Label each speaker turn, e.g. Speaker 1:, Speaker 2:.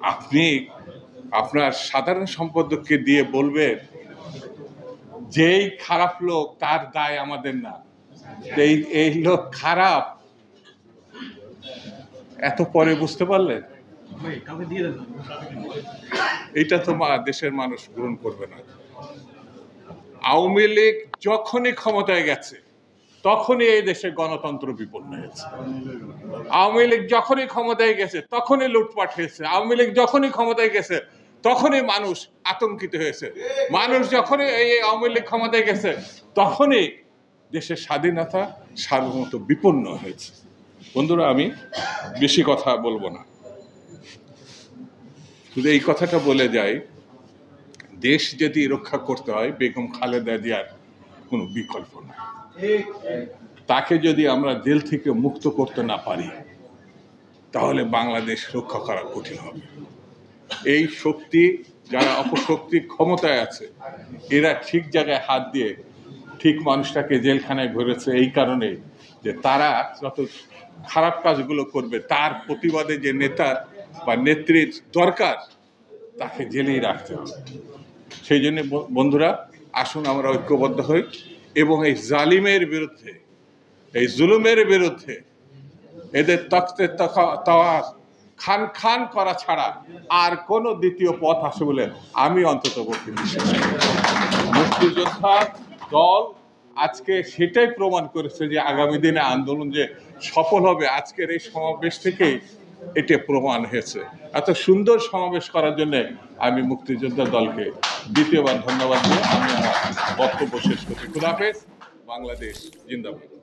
Speaker 1: আপনি আপনার সাধারণ সম্পাদককে দিয়ে বলবেন যেই খারাপ লোক তার দায় আমাদের না, এই লোক খারাপ, এত পরে বুঝতে পারলেন? এটা তো দেশের মানুষ গ্রহণ করবে না। আওয়ামী লীগ যখনই ক্ষমতায় গেছে তখনই এই দেশে গণতন্ত্র বিপন্ন হয়েছে। আওয়ামী লীগ যখনই ক্ষমতায় গেছে তখনই লুটপাট হয়েছে। আওয়ামী লীগ যখনই ক্ষমতায় গেছে তখনই মানুষ আতঙ্কিত হয়েছে। মানুষ যখনই এই আওয়ামী লীগ ক্ষমতায় গেছে তখনই দেশের স্বাধীনতা সার্বভৌমত্ব বিপন্ন হয়েছে। বন্ধুরা, আমি বেশি কথা বলবো না, শুধু এই কথাটা বলে যাই, দেশ যদি রক্ষা করতে হয় বেগম খালেদা জিয়ার কোনো বিকল্প না। তাকে যদি আমরা জেল থেকে মুক্ত করতে না পারি তাহলে বাংলাদেশ রক্ষা করা কঠিন হবে। এই শক্তি, যারা অপশক্তি ক্ষমতায় আছে, এরা ঠিক জায়গায় হাত দিয়ে ঠিক মানুষটাকে জেলখানায় ভরেছে এই কারণে যে তারা যত খারাপ কাজগুলো করবে তার প্রতিবাদে যে নেতা বা নেত্রীর দরকার তাকে জেলেই রাখতে হবে। সেই জন্য বন্ধুরা, আসুন আমরা ঐক্যবদ্ধ হই এবং এই জালিমের বিরুদ্ধে, এই জুলুমের বিরুদ্ধে, এদের তখ্তে তাওয়াজ খান খান করা ছাড়া আর কোনো দ্বিতীয় পথ আছে বলে আমি অন্ততপক্ষে বিশ্বাস করি। মুক্তিযোদ্ধা দল আজকে সেটাই প্রমাণ করেছে যে আগামী দিনে আন্দোলন যে সফল হবে আজকের এই সমাবেশ থেকেই এটা প্রমাণ হয়েছে। এত সুন্দর সমাবেশ করার জন্য আমি মুক্তিযোদ্ধা দলকে দ্বিতীয়বার ধন্যবাদ দিয়ে আমি আমার বক্তব্য শেষ করছি। খুদা হাফেজ। বাংলাদেশ জিন্দাবাদ।